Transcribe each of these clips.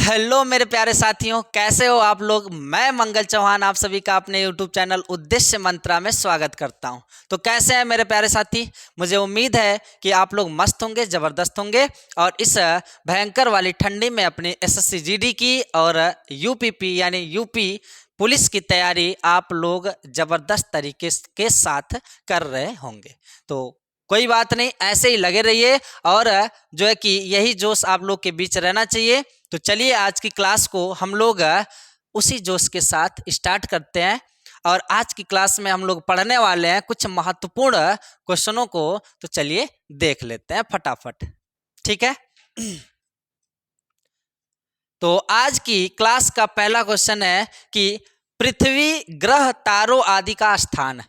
Hello मेरे प्यारे साथियों, कैसे हो आप लोग। मैं मंगल चौहान आप सभी का अपने यूट्यूब चैनल उद्देश्य मंत्रा में स्वागत करता हूं। तो कैसे हैं मेरे प्यारे साथी। मुझे उम्मीद है कि आप लोग मस्त होंगे, ज़बरदस्त होंगे और इस भयंकर वाली ठंडी में अपनी एसएससी जीडी की और यूपीपी यानी यूपी पुलिस की तैयारी आप लोग ज़बरदस्त तरीके के साथ कर रहे होंगे। तो कोई बात नहीं, ऐसे ही लगे रहिए और जो है कि यही जोश आप लोग के बीच रहना चाहिए। तो चलिए आज की क्लास को हम लोग उसी जोश के साथ स्टार्ट करते हैं और आज की क्लास में हम लोग पढ़ने वाले हैं कुछ महत्वपूर्ण क्वेश्चनों को। तो चलिए देख लेते हैं फटाफट, ठीक है। तो आज की क्लास का पहला क्वेश्चन है कि पृथ्वी ग्रह तारों आदि का स्थान,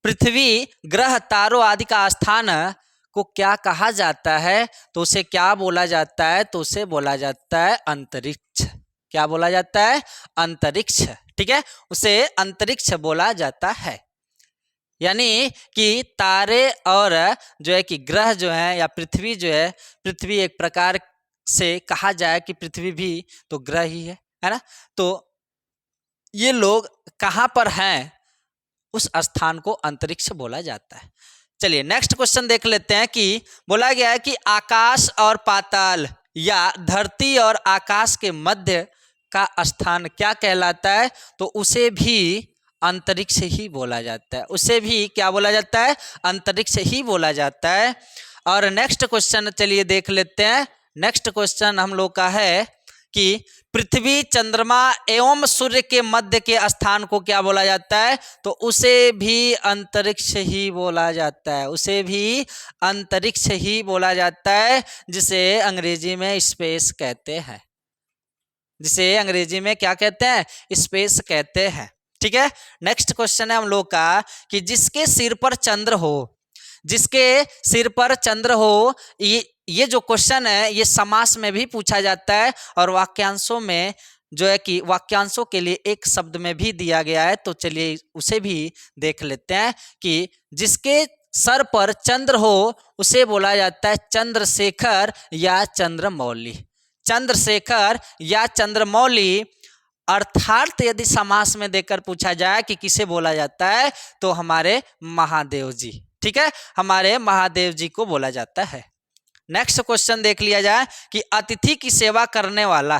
पृथ्वी ग्रह तारों आदि का स्थान को क्या कहा जाता है। तो उसे क्या बोला जाता है। तो उसे बोला जाता है अंतरिक्ष। क्या बोला जाता है? अंतरिक्ष, ठीक है। उसे अंतरिक्ष बोला जाता है। यानी कि तारे और जो है कि ग्रह जो है या पृथ्वी जो है, पृथ्वी एक प्रकार से कहा जाए कि पृथ्वी भी तो ग्रह ही है ना। तो ये लोग कहाँ पर हैं, उस स्थान को अंतरिक्ष बोला जाता है। चलिए नेक्स्ट क्वेश्चन देख लेते हैं कि बोला गया है कि आकाश और पाताल या धरती और आकाश के मध्य का स्थान क्या कहलाता है। तो उसे भी अंतरिक्ष ही बोला जाता है। उसे भी क्या बोला जाता है? अंतरिक्ष ही बोला जाता है। और नेक्स्ट क्वेश्चन चलिए देख लेते हैं। नेक्स्ट क्वेश्चन हम लोग का है कि पृथ्वी, चंद्रमा एवं सूर्य के मध्य के स्थान को क्या बोला जाता है। तो उसे भी अंतरिक्ष ही बोला जाता है। उसे भी अंतरिक्ष ही बोला जाता है, जिसे अंग्रेजी में स्पेस कहते हैं। जिसे अंग्रेजी में क्या कहते हैं? स्पेस कहते हैं, ठीक है। नेक्स्ट क्वेश्चन है हम लोग का कि जिसके सिर पर चंद्र हो, जिसके सिर पर चंद्र हो, ये जो क्वेश्चन है ये समास में भी पूछा जाता है और वाक्यांशों में जो है कि वाक्यांशों के लिए एक शब्द में भी दिया गया है। तो चलिए उसे भी देख लेते हैं कि जिसके सर पर चंद्र हो उसे बोला जाता है चंद्रशेखर या चंद्रमौली। चंद्रशेखर या चंद्रमौली। अर्थात यदि समास में देकर पूछा जाए कि किसे बोला जाता है, तो हमारे महादेव जी, ठीक है, हमारे महादेव जी को बोला जाता है। नेक्स्ट क्वेश्चन देख लिया जाए कि अतिथि की सेवा करने वाला,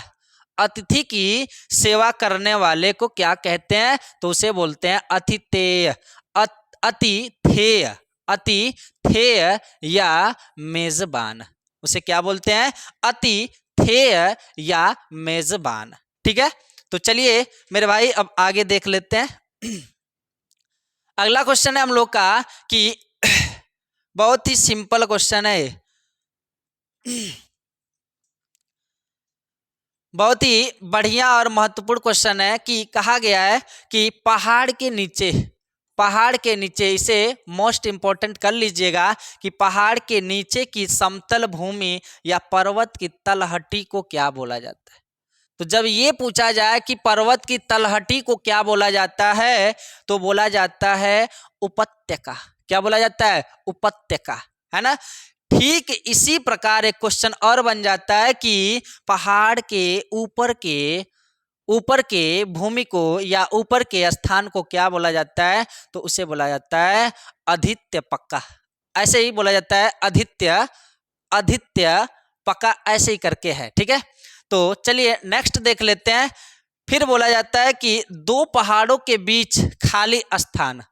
अतिथि की सेवा करने वाले को क्या कहते हैं। तो उसे बोलते हैं अतिथेय, अतिथेय, अतिथेय या मेजबान। उसे क्या बोलते हैं? अतिथेय या मेजबान, ठीक है। तो चलिए मेरे भाई अब आगे देख लेते हैं। अगला क्वेश्चन है हम लोग का कि बहुत ही सिंपल क्वेश्चन है, बहुत ही बढ़िया और महत्वपूर्ण क्वेश्चन है कि कहा गया है कि पहाड़ के नीचे, पहाड़ के नीचे, इसे मोस्ट इंपॉर्टेंट कर लीजिएगा कि पहाड़ के नीचे की समतल भूमि या पर्वत की तलहटी को क्या बोला जाता है। तो जब ये पूछा जाए कि पर्वत की तलहटी को क्या बोला जाता है, तो बोला जाता है उपत्यका। क्या बोला जाता है? उपत्यका, है ना। ठीक इसी प्रकार एक क्वेश्चन और बन जाता है कि पहाड़ के ऊपर के भूमि को या ऊपर के स्थान को क्या बोला जाता है। तो उसे बोला जाता है आदित्य पक्का। ऐसे ही बोला जाता है आदित्य, आदित्य पक्का, ऐसे ही करके है, ठीक है। तो चलिए नेक्स्ट देख लेते हैं। फिर बोला जाता है कि दो पहाड़ों के बीच खाली स्थान,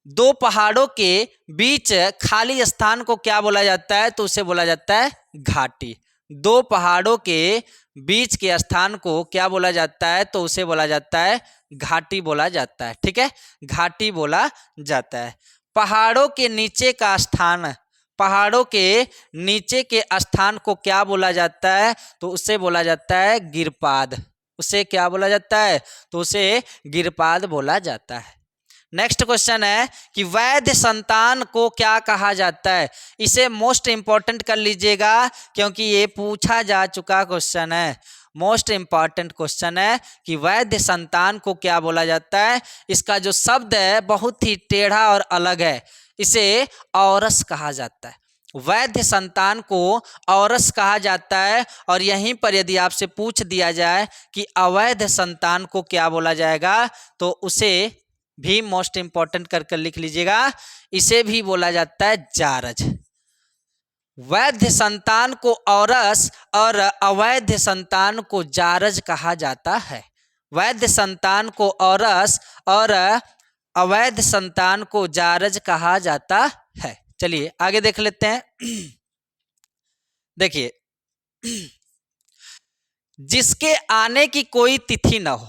दो पहाड़ों के बीच खाली स्थान को क्या बोला जाता है। तो उसे बोला जाता है घाटी। दो पहाड़ों के बीच के स्थान को क्या बोला जाता है। तो उसे बोला जाता है घाटी बोला जाता है, ठीक है, घाटी बोला जाता है। पहाड़ों के नीचे का स्थान, पहाड़ों के नीचे के स्थान को क्या बोला जाता है। तो उसे बोला जाता है गिरपाद। उसे क्या बोला जाता है? तो उसे गिरपाद बोला जाता है। नेक्स्ट क्वेश्चन है कि वैध संतान को क्या कहा जाता है। इसे मोस्ट इंपॉर्टेंट कर लीजिएगा क्योंकि ये पूछा जा चुका क्वेश्चन है। मोस्ट इंपॉर्टेंट क्वेश्चन है कि वैध संतान को क्या बोला जाता है। इसका जो शब्द है बहुत ही टेढ़ा और अलग है। इसे औरस कहा जाता है। वैध संतान को औरस कहा जाता है। और यहीं पर यदि आपसे पूछ दिया जाए कि अवैध संतान को क्या बोला जाएगा, तो उसे भी मोस्ट इंपॉर्टेंट कर लिख लीजिएगा, इसे भी बोला जाता है जारज। वैध संतान को औरस और अवैध संतान को जारज कहा जाता है। वैध संतान को औरस और अवैध संतान को जारज कहा जाता है। चलिए आगे देख लेते हैं। देखिए, जिसके आने की कोई तिथि न हो,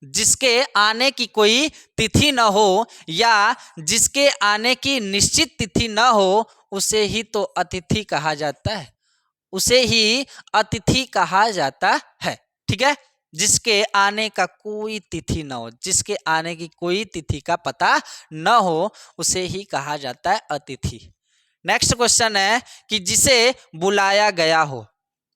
जिसके आने की कोई तिथि न हो या जिसके आने की निश्चित तिथि न हो, उसे ही तो अतिथि कहा जाता है, उसे ही अतिथि कहा जाता है। ठीक है, जिसके आने का कोई तिथि न हो, जिसके आने की कोई तिथि का पता न हो, उसे ही कहा जाता है अतिथि। नेक्स्ट क्वेश्चन है कि जिसे बुलाया गया हो,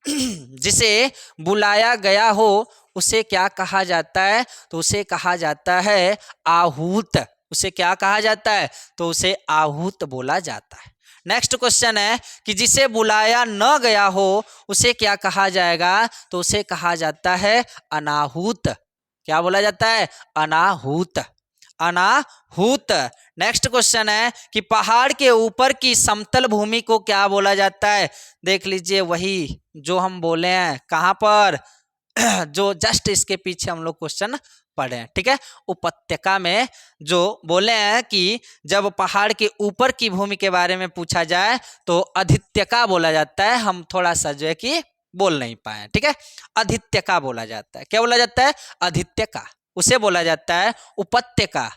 जिसे बुलाया गया हो उसे क्या कहा जाता है, तो उसे कहा जाता है आहूत। उसे क्या कहा जाता है, तो उसे आहूत बोला जाता है। नेक्स्ट क्वेश्चन है कि जिसे बुलाया न गया हो उसे क्या कहा जाएगा, तो उसे कहा जाता है अनाहूत। क्या बोला जाता है, अनाहूत, अनाहूत। नेक्स्ट क्वेश्चन है कि पहाड़ के ऊपर की समतल भूमि को क्या बोला जाता है। देख लीजिए, वही जो हम बोले हैं, कहाँ पर जो जस्ट इसके पीछे हम लोग क्वेश्चन पढ़े हैं। ठीक है, उपत्यका में जो बोले हैं कि जब पहाड़ के ऊपर की भूमि के बारे में पूछा जाए तो अधित्यका बोला जाता है। हम थोड़ा सा जो है कि बोल नहीं पाए। ठीक है, अधित्यका बोला जाता है। क्या बोला जाता है, अधित्यका। उसे बोला जाता है उपत्यका,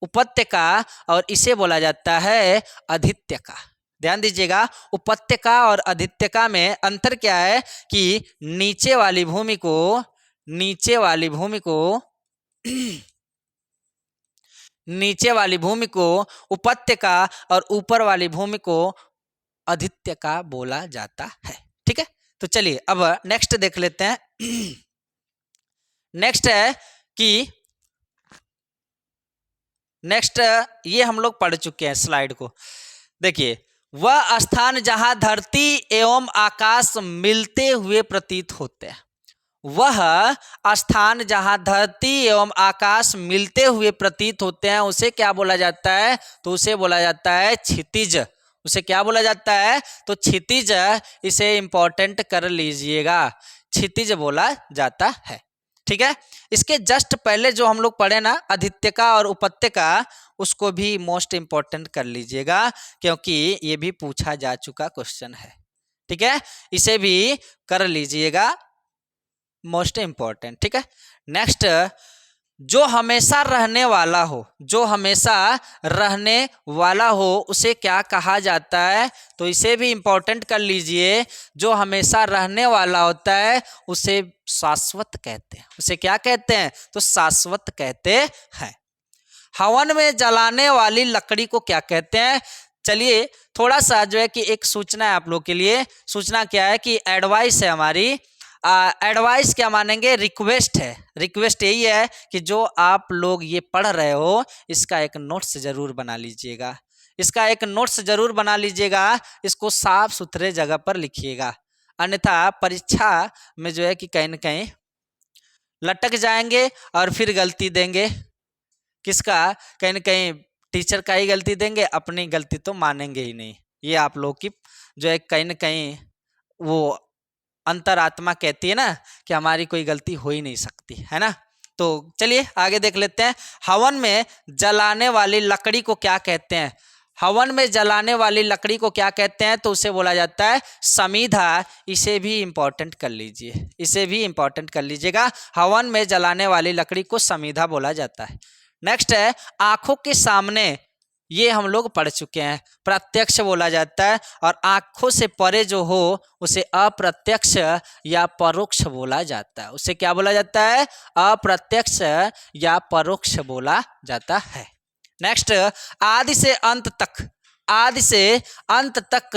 उपत्यका, और इसे बोला जाता है अधित्यका। ध्यान दीजिएगा, उपत्यका और अधित्यका में अंतर क्या है कि नीचे वाली भूमि को, नीचे वाली भूमि को नीचे वाली भूमि को उपत्यका और ऊपर वाली भूमि को अधित्यका बोला जाता है। ठीक है, तो चलिए अब नेक्स्ट देख लेते हैं। नेक्स्ट है कि नेक्स्ट ये हम लोग पढ़ चुके हैं स्लाइड को। देखिए, वह स्थान जहां धरती एवं आकाश मिलते हुए प्रतीत होते हैं, वह स्थान जहां धरती एवं आकाश मिलते हुए प्रतीत होते हैं उसे क्या बोला जाता है, तो उसे बोला जाता है क्षितिज। उसे क्या बोला जाता है, तो क्षितिज। इसे इंपॉर्टेंट कर लीजिएगा, क्षितिज बोला जाता है। ठीक है, इसके जस्ट पहले जो हम लोग पढ़े ना अधित्यका और उपत्यका, उसको भी मोस्ट इंपॉर्टेंट कर लीजिएगा क्योंकि ये भी पूछा जा चुका क्वेश्चन है। ठीक है, इसे भी कर लीजिएगा मोस्ट इंपॉर्टेंट। ठीक है, नेक्स्ट, जो हमेशा रहने वाला हो, जो हमेशा रहने वाला हो उसे क्या कहा जाता है, तो इसे भी इंपॉर्टेंट कर लीजिए। जो हमेशा रहने वाला होता है उसे शाश्वत कहते हैं। उसे क्या कहते हैं, तो शाश्वत कहते हैं। हवन में जलाने वाली लकड़ी को क्या कहते हैं। चलिए थोड़ा सा जो है कि एक सूचना है आप लोग के लिए। सूचना क्या है कि एडवाइस है हमारी। एडवाइस क्या मानेंगे, रिक्वेस्ट है। रिक्वेस्ट यही है कि जो आप लोग ये पढ़ रहे हो इसका एक नोट्स जरूर बना लीजिएगा, इसका एक नोट्स जरूर बना लीजिएगा। इसको साफ सुथरे जगह पर लिखिएगा, अन्यथा परीक्षा में जो है कि कहीं न कहीं लटक जाएंगे और फिर गलती देंगे। किसका, कहीं न कहीं टीचर का ही गलती देंगे, अपनी गलती तो मानेंगे ही नहीं। ये आप लोग की जो है कहीं न कहीं वो अंतरात्मा कहती है ना कि हमारी कोई गलती हो ही नहीं सकती है ना। तो चलिए आगे देख लेते हैं। हवन में जलाने वाली लकड़ी को क्या कहते हैं। हवन में जलाने वाली लकड़ी को क्या कहते हैं, तो उसे बोला जाता है समीधा। इसे भी इंपॉर्टेंट कर लीजिए, इसे भी इंपॉर्टेंट कर लीजिएगा। हवन में जलाने वाली लकड़ी को समीधा बोला जाता है। नेक्स्ट है आंखों के सामने, ये हम लोग पढ़ चुके हैं, प्रत्यक्ष बोला जाता है। और आंखों से परे जो हो उसे अप्रत्यक्ष या परोक्ष बोला जाता है। उसे क्या बोला जाता है, अप्रत्यक्ष या परोक्ष बोला जाता है। नेक्स्ट, आदि से अंत तक, आदि से अंत तक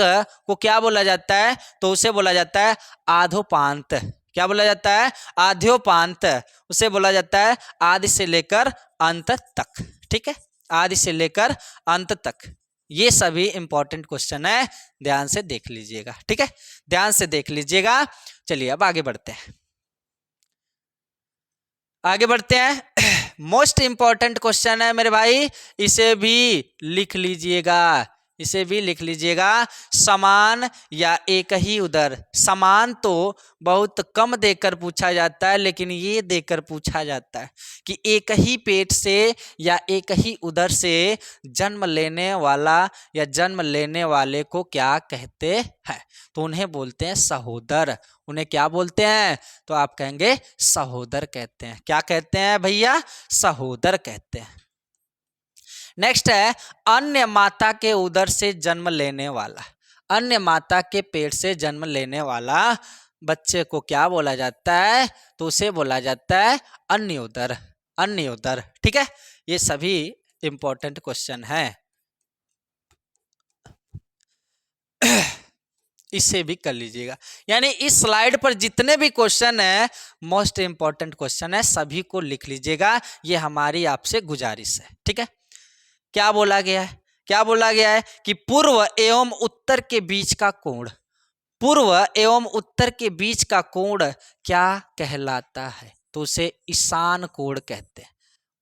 को क्या बोला जाता है, तो उसे बोला जाता है आधोपांत। क्या बोला जाता है, आध्योपांत। उसे बोला जाता है आदि से लेकर अंत तक। ठीक है, आदि से लेकर अंत तक। ये सभी इंपॉर्टेंट क्वेश्चन है, ध्यान से देख लीजिएगा। ठीक है, ध्यान से देख लीजिएगा। चलिए अब आगे बढ़ते हैं, आगे बढ़ते हैं। मोस्ट इंपॉर्टेंट क्वेश्चन है मेरे भाई, इसे भी लिख लीजिएगा, इसे भी लिख लीजिएगा। समान या एक ही उदर, समान तो बहुत कम देकर पूछा जाता है, लेकिन ये देकर पूछा जाता है कि एक ही पेट से या एक ही उदर से जन्म लेने वाला या जन्म लेने वाले को क्या कहते हैं? तो उन्हें बोलते हैं सहोदर। उन्हें क्या बोलते हैं? तो आप कहेंगे सहोदर कहते हैं। क्या कहते हैं भैया? सहोदर कहते हैं। नेक्स्ट है अन्य माता के उदर से जन्म लेने वाला, अन्य माता के पेट से जन्म लेने वाला बच्चे को क्या बोला जाता है? तो उसे बोला जाता है अन्य उदर, अन्य उदर। ठीक है, ये सभी इंपॉर्टेंट क्वेश्चन है, इसे भी कर लीजिएगा। यानी इस स्लाइड पर जितने भी क्वेश्चन है, मोस्ट इंपॉर्टेंट क्वेश्चन है, सभी को लिख लीजिएगा। ये हमारी आपसे गुजारिश है। ठीक है, क्या बोला गया है? क्या बोला गया है कि पूर्व एवं उत्तर के बीच का कोण, पूर्व एवं उत्तर के बीच का कोण क्या कहलाता है? तो उसे ईशान कोण कहते हैं,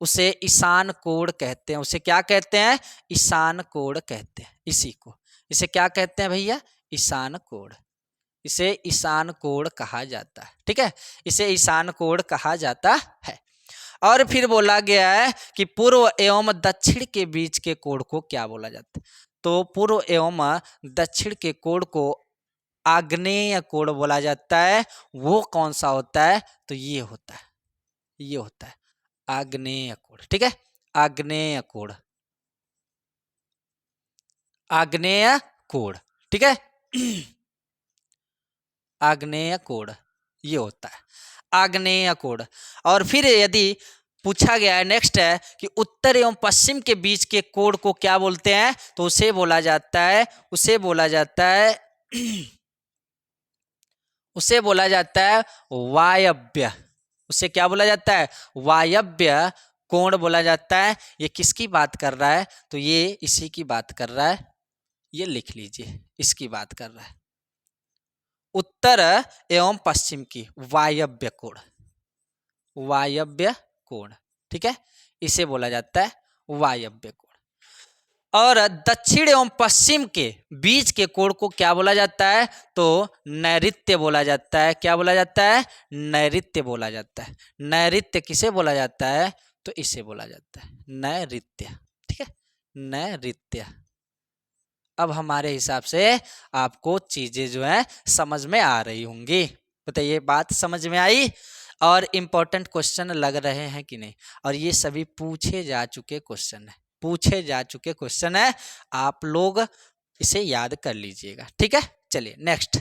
उसे ईशान कोण कहते हैं। उसे क्या कहते हैं? ईशान कोण कहते हैं। इसी को, इसे क्या कहते हैं भैया? ईशान कोण। इसे ईशान कोण कहा जाता है। ठीक है, इसे ईशान कोण कहा जाता है। और फिर बोला गया है कि पूर्व एवं दक्षिण के बीच के कोण को क्या बोला जाता है? तो पूर्व एवं दक्षिण के कोण को आग्नेय कोण बोला जाता है। वो कौन सा होता है? तो ये होता है, ये होता है आग्नेय कोण। ठीक है, आग्नेय कोण, आग्नेय कोण। ठीक है, आग्नेय कोण ये होता है, आग्नेय कोण। और फिर यदि पूछा गया है, नेक्स्ट है कि उत्तर एवं पश्चिम के बीच के कोण को क्या बोलते हैं? तो उसे बोला जाता है, उसे बोला जाता है उसे बोला जाता है वायव्य। उसे क्या बोला जाता है? वायव्य कोण बोला जाता है। ये किसकी बात कर रहा है? तो ये इसी की बात कर रहा है, ये लिख लीजिए, इसकी बात कर रहा है, उत्तर एवं पश्चिम की वायव्य कोण, वायव्य कोण। ठीक है, इसे बोला जाता है वायव्य कोण। और दक्षिण एवं पश्चिम के बीच के कोण को क्या बोला जाता है? तो नैऋत्य बोला जाता है। क्या बोला जाता है? नैऋत्य बोला जाता है। नैऋत्य किसे बोला जाता है? तो इसे बोला जाता है नैऋत्य। ठीक है, नैऋत्य। अब हमारे हिसाब से आपको चीजें जो है समझ में आ रही होंगी। बताइए, बात समझ में आई? और इम्पोर्टेंट क्वेश्चन लग रहे हैं कि नहीं? और ये सभी पूछे जा चुके क्वेश्चन है, पूछे जा चुके क्वेश्चन है, आप लोग इसे याद कर लीजिएगा। ठीक है, चलिए नेक्स्ट।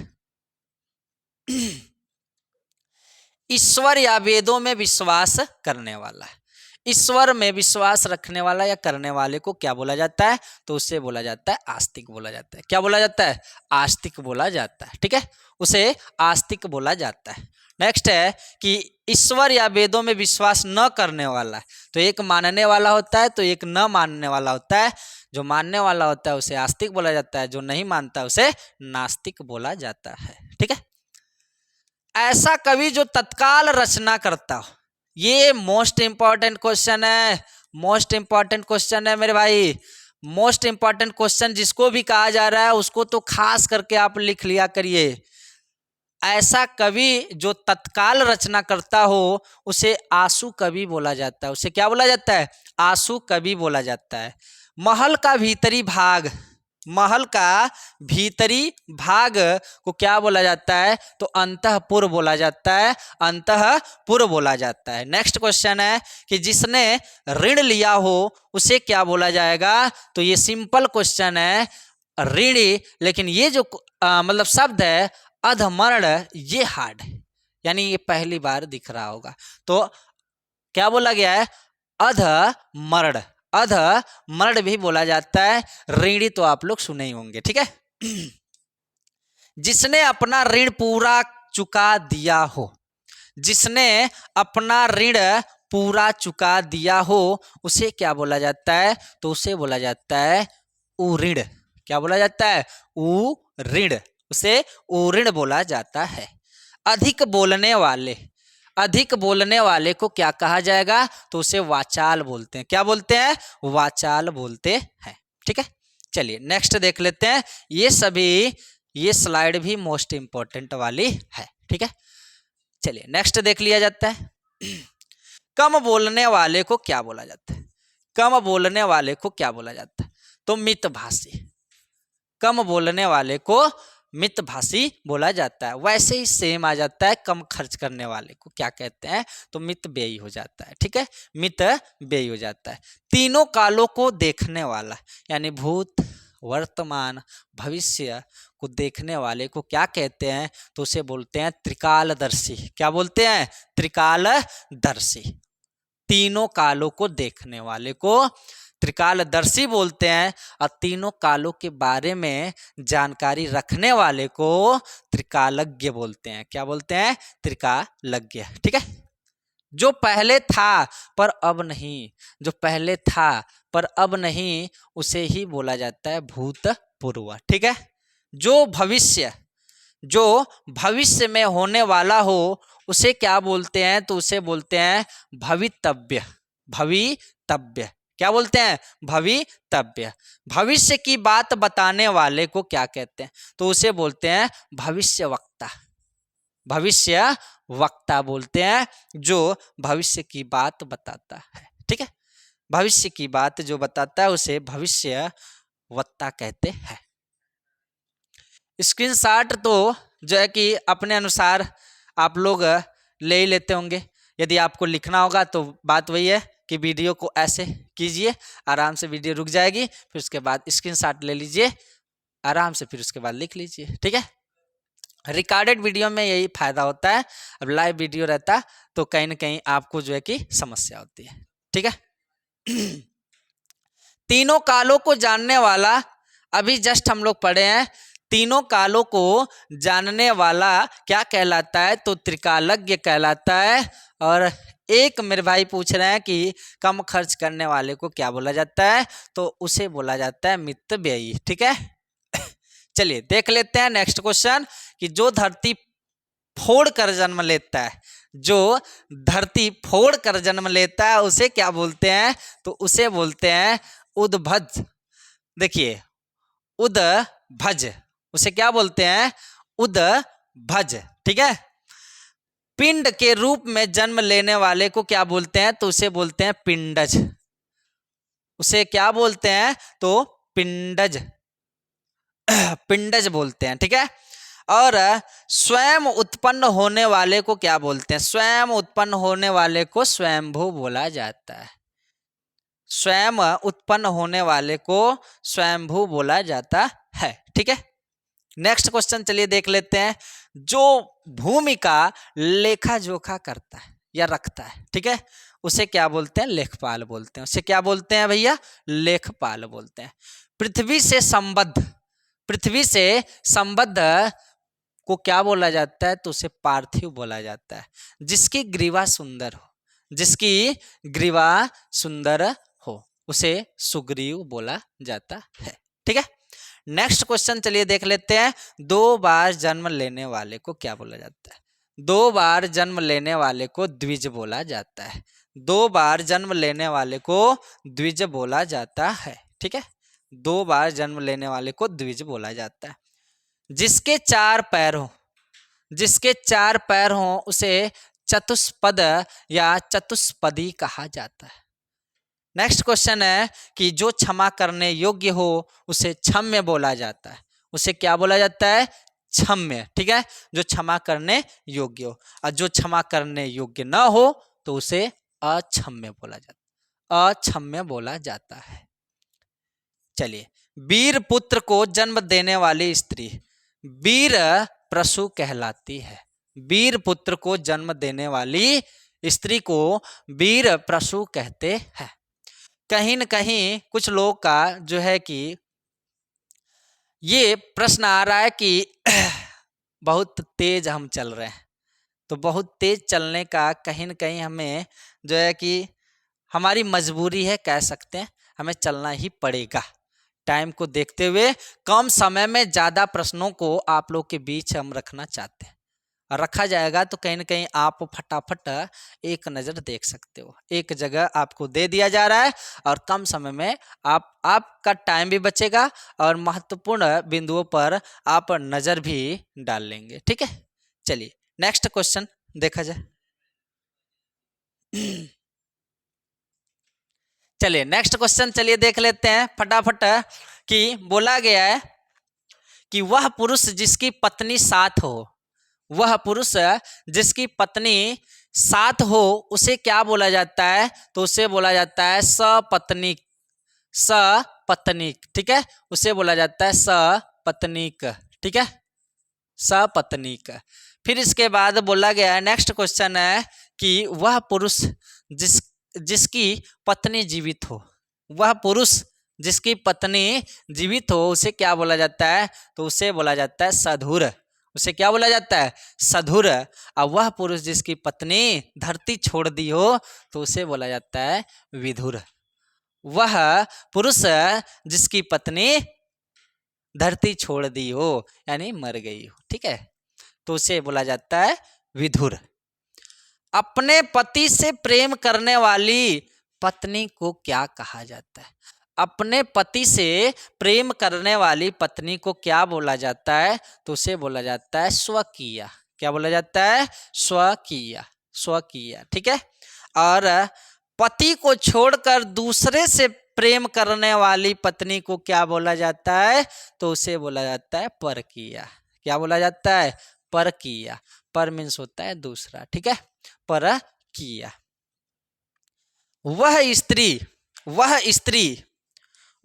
ईश्वर या वेदों में विश्वास करने वाला है, ईश्वर में विश्वास रखने वाला या करने वाले को क्या बोला जाता है? तो उसे बोला जाता है आस्तिक बोला जाता है। क्या बोला जाता है? आस्तिक बोला जाता है। ठीक है, उसे आस्तिक बोला जाता है। नेक्स्ट है कि ईश्वर या वेदों में विश्वास न करने वाला है, तो एक मानने वाला होता है, तो एक न मानने वाला होता है। जो मानने वाला होता है उसे आस्तिक बोला जाता है, जो नहीं मानता उसे नास्तिक बोला जाता है। ठीक है, ऐसा कवि जो तत्काल रचना करता हो, ये मोस्ट इंपॉर्टेंट क्वेश्चन है, मोस्ट इंपॉर्टेंट क्वेश्चन है मेरे भाई। मोस्ट इंपॉर्टेंट क्वेश्चन जिसको भी कहा जा रहा है उसको तो खास करके आप लिख लिया करिए। ऐसा कवि जो तत्काल रचना करता हो उसे आंसू कवि बोला जाता है। उसे क्या बोला जाता है? आंसू कवि बोला जाता है। महल का भीतरी भाग, महल का भीतरी भाग को क्या बोला जाता है? तो अंतःपुर बोला जाता है, अंतःपुर बोला जाता है। नेक्स्ट क्वेश्चन है कि जिसने ऋण लिया हो उसे क्या बोला जाएगा? तो ये सिंपल क्वेश्चन है, ऋणी। लेकिन ये जो मतलब शब्द है अधमर्ण, ये हार्ड है, यानी ये पहली बार दिख रहा होगा। तो क्या बोला गया है? अधमर्ण, अधमर्ण भी बोला जाता है। ऋणी तो आप लोग सुने ही होंगे। ठीक है, जिसने अपना ऋण पूरा चुका दिया हो, जिसने अपना ऋण पूरा चुका दिया हो उसे क्या बोला जाता है? तो उसे बोला जाता है उऋण। क्या बोला जाता है? उऋण। उसे उऋण बोला जाता है। अधिक बोलने वाले, अधिक बोलने वाले को क्या कहा जाएगा? तो उसे वाचाल बोलते हैं। क्या बोलते हैं? वाचाल बोलते हैं। ठीक है, चलिए नेक्स्ट देख लेते हैं। ये स्लाइड भी मोस्ट इंपॉर्टेंट वाली है। ठीक है, चलिए नेक्स्ट देख लिया जाता है। कम बोलने वाले को क्या बोला जाता है? कम बोलने वाले को क्या बोला जाता है? तो मितभाषी। कम बोलने वाले को मितभाषी बोला जाता है। वैसे ही सेम आ जाता है, कम खर्च करने वाले को क्या कहते हैं? तो मितव्ययी हो जाता है। ठीक है, मितव्ययी हो जाता है। तीनों कालों को देखने वाला, यानी भूत, वर्तमान, भविष्य को देखने वाले को क्या कहते हैं? तो उसे बोलते हैं त्रिकालदर्शी। क्या बोलते हैं? त्रिकालदर्शी। तीनों कालों को देखने वाले को त्रिकालदर्शी बोलते हैं, और तीनों कालों के बारे में जानकारी रखने वाले को त्रिकालज्ञ बोलते हैं। क्या बोलते हैं? त्रिकालज्ञ। ठीक है, जो पहले था पर अब नहीं, जो पहले था पर अब नहीं, उसे ही बोला जाता है भूतपूर्व। ठीक है, जो भविष्य में होने वाला हो उसे क्या बोलते हैं? तो उसे बोलते हैं भवितव्य। भवितव्य। क्या बोलते हैं? भवितव्य। भविष्य की बात बताने वाले को क्या कहते हैं? तो उसे बोलते हैं भविष्यवक्ता। भविष्यवक्ता बोलते हैं जो भविष्य की बात बताता है। ठीक है, भविष्य की बात जो बताता है उसे भविष्यवक्ता कहते हैं। स्क्रीनशॉट तो जो है कि अपने अनुसार आप लोग ले ही लेते होंगे। यदि आपको लिखना होगा तो बात वही है कि वीडियो को ऐसे कीजिए, आराम से वीडियो रुक जाएगी, फिर उसके बाद स्क्रीनशॉट ले लीजिए आराम से, फिर उसके बाद लिख लीजिए। ठीक है, रिकॉर्डेड वीडियो में यही फायदा होता है। अब लाइव वीडियो रहता तो कहीं ना कहीं आपको जो है कि समस्या होती है। ठीक है, तीनों कालों को जानने वाला, अभी जस्ट हम लोग पढ़े हैं, तीनों कालों को जानने वाला क्या कहलाता है? तो त्रिकालज्ञ कहलाता है। और एक मेरे भाई पूछ रहे हैं कि कम खर्च करने वाले को क्या बोला जाता है? तो उसे बोला जाता है मितव्ययी। ठीक है, चलिए देख लेते हैं नेक्स्ट क्वेश्चन कि जो धरती फोड़ कर जन्म लेता है, जो धरती फोड़ कर जन्म लेता है उसे क्या बोलते हैं? तो उसे बोलते हैं उद्भज। देखिए उद्भज, उसे क्या बोलते हैं? उद्भज। ठीक है, पिंड के रूप में जन्म लेने वाले को क्या बोलते हैं? तो उसे बोलते हैं पिंडज। उसे क्या बोलते हैं? तो पिंडज, पिंडज बोलते हैं। ठीक है, और स्वयं उत्पन्न होने वाले को क्या बोलते हैं? स्वयं उत्पन्न होने वाले को स्वयंभू बोला जाता है। स्वयं उत्पन्न होने वाले को स्वयंभू बोला जाता है। ठीक है, नेक्स्ट क्वेश्चन चलिए देख लेते हैं। जो भूमि का लेखा जोखा करता है या रखता है, ठीक है, उसे क्या बोलते हैं? लेखपाल बोलते हैं। उसे क्या बोलते हैं भैया? लेखपाल बोलते हैं। पृथ्वी से संबद्ध को क्या बोला जाता है? तो उसे पार्थिव बोला जाता है। जिसकी ग्रीवा सुंदर हो, जिसकी ग्रीवा सुंदर हो उसे सुग्रीव बोला जाता है। ठीक है, नेक्स्ट क्वेश्चन चलिए देख लेते हैं। 2 बार जन्म लेने वाले को क्या बोला जाता है? 2 बार जन्म लेने वाले को द्विज बोला जाता है। 2 बार जन्म लेने वाले को द्विज बोला जाता है। ठीक है, 2 बार जन्म लेने वाले को द्विज बोला जाता है। जिसके 4 पैर हो, जिसके 4 पैर हो उसे चतुष्पद या चतुष्पदी कहा जाता है। नेक्स्ट क्वेश्चन है कि जो क्षमा करने योग्य हो उसे क्षम्य बोला जाता है। उसे क्या बोला जाता है? क्षम्य। ठीक है, जो क्षमा करने योग्य हो, और जो क्षमा करने योग्य न हो तो उसे अक्षम्य बोला जाता है। अक्षम्य बोला जाता है। चलिए, वीर पुत्र को जन्म देने वाली स्त्री वीर प्रसू कहलाती है। वीर पुत्र को जन्म देने वाली स्त्री को वीर प्रसू कहते हैं। कहीं न कहीं कुछ लोगों का जो है कि ये प्रश्न आ रहा है कि बहुत तेज हम चल रहे हैं, तो बहुत तेज चलने का कहीं न कहीं हमें जो है कि हमारी मजबूरी है, कह सकते हैं, हमें चलना ही पड़ेगा। टाइम को देखते हुए कम समय में ज़्यादा प्रश्नों को आप लोग के बीच हम रखना चाहते हैं, और रखा जाएगा तो कहीं ना कहीं आप फटाफट एक नज़र देख सकते हो। एक जगह आपको दे दिया जा रहा है और कम समय में आपका टाइम भी बचेगा और महत्वपूर्ण बिंदुओं पर आप नज़र भी डाल लेंगे। ठीक है, चलिए नेक्स्ट क्वेश्चन देखा जाए। चलिए नेक्स्ट क्वेश्चन चलिए देख लेते हैं फटाफट। कि बोला गया है कि वह पुरुष जिसकी पत्नी साथ हो, वह पुरुष जिसकी पत्नी साथ हो उसे क्या बोला जाता है? तो उसे बोला जाता है सपत्नीक। सपत्नीक, ठीक है, उसे बोला जाता है सपत्नीक। ठीक है, सपत्नीक। फिर इसके बाद बोला गया है, नेक्स्ट क्वेश्चन है कि वह पुरुष जिसकी पत्नी जीवित हो, वह पुरुष जिसकी पत्नी जीवित हो उसे क्या बोला जाता है? तो उसे बोला जाता है सधुर। उसे क्या बोला जाता है? सधुर। और वह पुरुष जिसकी पत्नी धरती छोड़ दी हो तो उसे बोला जाता है विधुर। वह पुरुष जिसकी पत्नी धरती छोड़ दी हो यानी मर गई हो, ठीक है, तो उसे बोला जाता है विधुर। अपने पति से प्रेम करने वाली पत्नी को क्या कहा जाता है? अपने पति से प्रेम करने वाली पत्नी को क्या बोला जाता है? तो उसे बोला जाता है स्वकीय। क्या बोला जाता है? स्वकीय। स्वकीय, ठीक है। और पति को छोड़कर दूसरे से प्रेम करने वाली पत्नी को क्या बोला जाता है? तो उसे बोला जाता है परकीय। क्या बोला जाता है? परकीय। पर मीन्स होता है दूसरा, ठीक है, परकीय।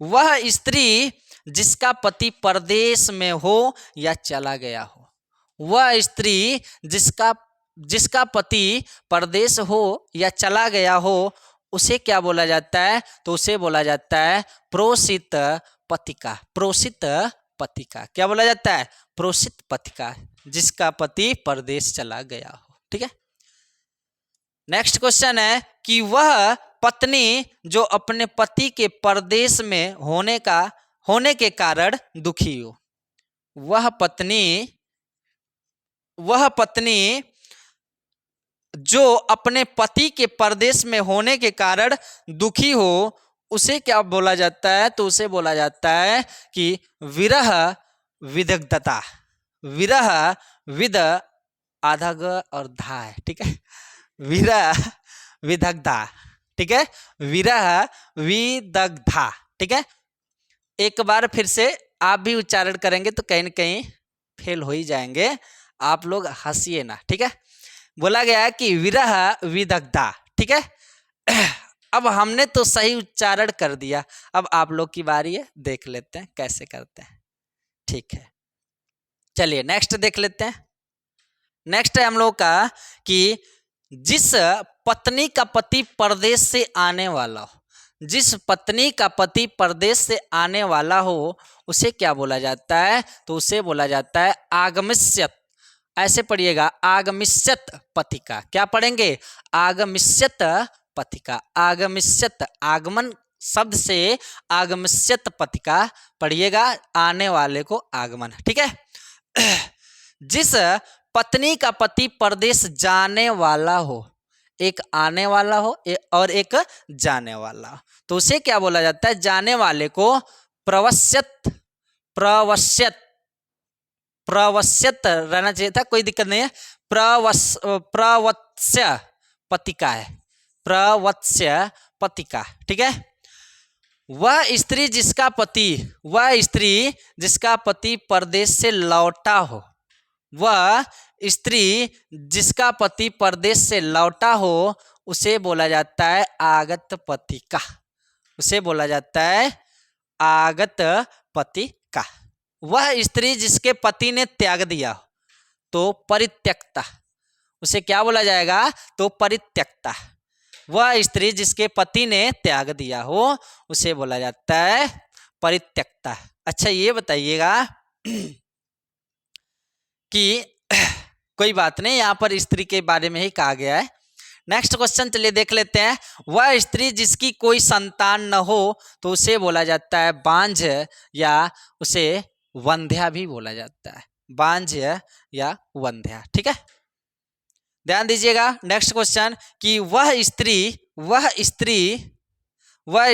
वह स्त्री जिसका पति परदेश में हो या चला गया हो, वह स्त्री जिसका पति परदेश हो या चला गया हो उसे क्या बोला जाता है? तो उसे बोला जाता है प्रोषित पतिका। प्रोषित पतिका। क्या बोला जाता है? प्रोषित पतिका, जिसका पति परदेश चला गया हो, ठीक है। नेक्स्ट क्वेश्चन है कि वह पत्नी जो अपने पति के परदेश में होने के कारण दुखी हो, वह पत्नी जो अपने पति के परदेश में होने के कारण दुखी हो उसे क्या बोला जाता है? तो उसे बोला जाता है कि विरह विदग्धता। विरह विद आधा ग और धा है, ठीक है, विरह विदग्धा, ठीक है, विरह विदग्धा, ठीक है। एक बार फिर से आप भी उच्चारण करेंगे तो कहीं ना कहीं फेल हो ही जाएंगे, आप लोग हंसिए ना, ठीक है। बोला गया है कि विरह विदग्धा, ठीक है। अब हमने तो सही उच्चारण कर दिया, अब आप लोग की बारी है, देख लेते हैं कैसे करते हैं, ठीक है। चलिए नेक्स्ट देख लेते हैं। नेक्स्ट है हम लोग का कि जिस पत्नी का पति परदेश से आने वाला हो, जिस पत्नी का पति परदेश से आने वाला हो उसे क्या बोला जाता है? तो उसे बोला जाता है आगमिष्यत। ऐसे पढ़िएगा, आगमिष्यत पतिका। क्या पढ़ेंगे? आगमिष्यत पतिका। आगमिष्यत, आगमन शब्द से आगमिष्यत पतिका पढ़िएगा, आने वाले को आगमन, ठीक है। जिस पत्नी का पति परदेश जाने वाला हो, एक आने वाला हो और एक जाने वाला हो, तो उसे क्या बोला जाता है? जाने वाले को प्रवस्यत। प्रवस्यत, प्रवस्यत रहना चाहिए था, कोई दिक्कत नहीं है। प्रवत्स्य पतिका है, प्रवत्स्य पतिका, ठीक है। वह स्त्री जिसका पति परदेश से लौटा हो, वह स्त्री जिसका पति परदेश से लौटा हो उसे बोला जाता है आगत पतिका। उसे बोला जाता है आगत पतिका। वह स्त्री जिसके पति ने त्याग दिया हो तो परित्यक्ता। उसे क्या बोला जाएगा? तो परित्यक्ता। वह स्त्री जिसके पति ने त्याग दिया हो उसे बोला जाता है परित्यक्ता। अच्छा ये बताइएगा कि कोई बात नहीं, यहाँ पर स्त्री के बारे में ही कहा गया है। नेक्स्ट क्वेश्चन चलिए देख लेते हैं। वह स्त्री जिसकी कोई संतान न हो तो उसे बोला जाता है बांझ या उसे वंध्या भी बोला जाता है, बांझ या वंध्या। ठीक है, ध्यान दीजिएगा। नेक्स्ट क्वेश्चन कि वह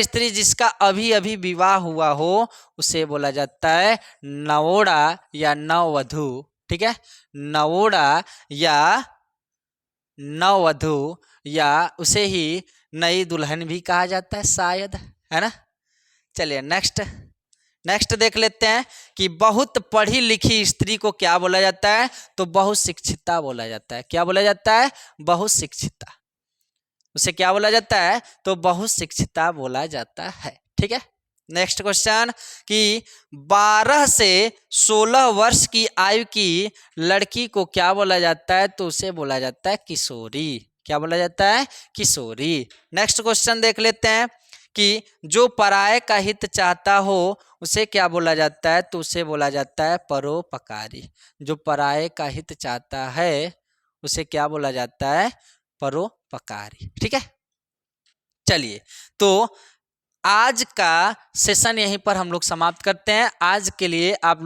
स्त्री जिसका अभी अभी विवाह हुआ हो उसे बोला जाता है नवोड़ा या नववधू। ठीक है, नवोड़ा या नववधू या उसे ही नई दुल्हन भी कहा जाता है शायद, है ना। चलिए नेक्स्ट देख लेते हैं कि बहुत पढ़ी लिखी स्त्री को क्या बोला जाता है, तो बहुत शिक्षिता बोला जाता है। क्या बोला जाता है, बहुत शिक्षिता। उसे क्या बोला जाता है, तो बहुत शिक्षिता बोला जाता है। ठीक है, नेक्स्ट क्वेश्चन कि 12 से 16 वर्ष की आयु की लड़की को क्या बोला जाता है, तो उसे बोला जाता है किशोरी। क्या बोला जाता है, किशोरी। नेक्स्ट क्वेश्चन देख लेते हैं कि जो पराये का हित चाहता हो उसे क्या बोला जाता है, तो उसे बोला जाता है परोपकारी। जो पराये का हित चाहता है उसे क्या बोला जाता है, परोपकारी। ठीक है, चलिए तो आज का सेशन यहीं पर हम लोग समाप्त करते हैं। आज के लिए आप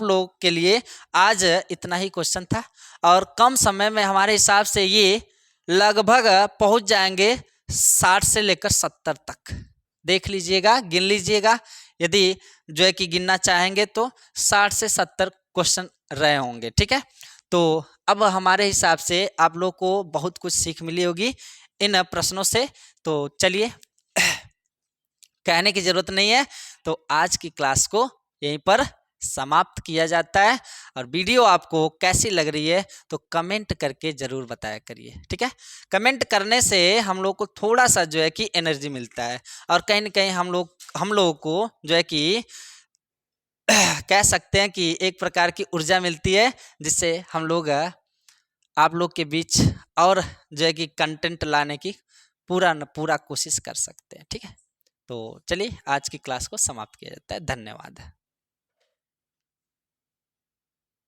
लोग के लिए आज इतना ही क्वेश्चन था और कम समय में हमारे हिसाब से ये लगभग पहुंच जाएंगे 60 से लेकर 70 तक। देख लीजिएगा, गिन लीजिएगा, यदि जो है कि गिनना चाहेंगे तो 60 से 70 क्वेश्चन रहे होंगे। ठीक है, तो अब हमारे हिसाब से आप लोग को बहुत कुछ सीख मिली होगी इन प्रश्नों से। तो चलिए कहने की जरूरत नहीं है, तो आज की क्लास को यहीं पर समाप्त किया जाता है। और वीडियो आपको कैसी लग रही है तो कमेंट करके ज़रूर बताया करिए। ठीक है, कमेंट करने से हम लोग को थोड़ा सा जो है कि एनर्जी मिलता है और कहीं ना कहीं हम लोगों को जो है कि कह सकते हैं कि एक प्रकार की ऊर्जा मिलती है, जिससे हम लोग आप लोग के बीच और जो है कि कंटेंट लाने की पूरा कोशिश कर सकते हैं। ठीक है, तो चलिए आज की क्लास को समाप्त किया जाता है। धन्यवाद।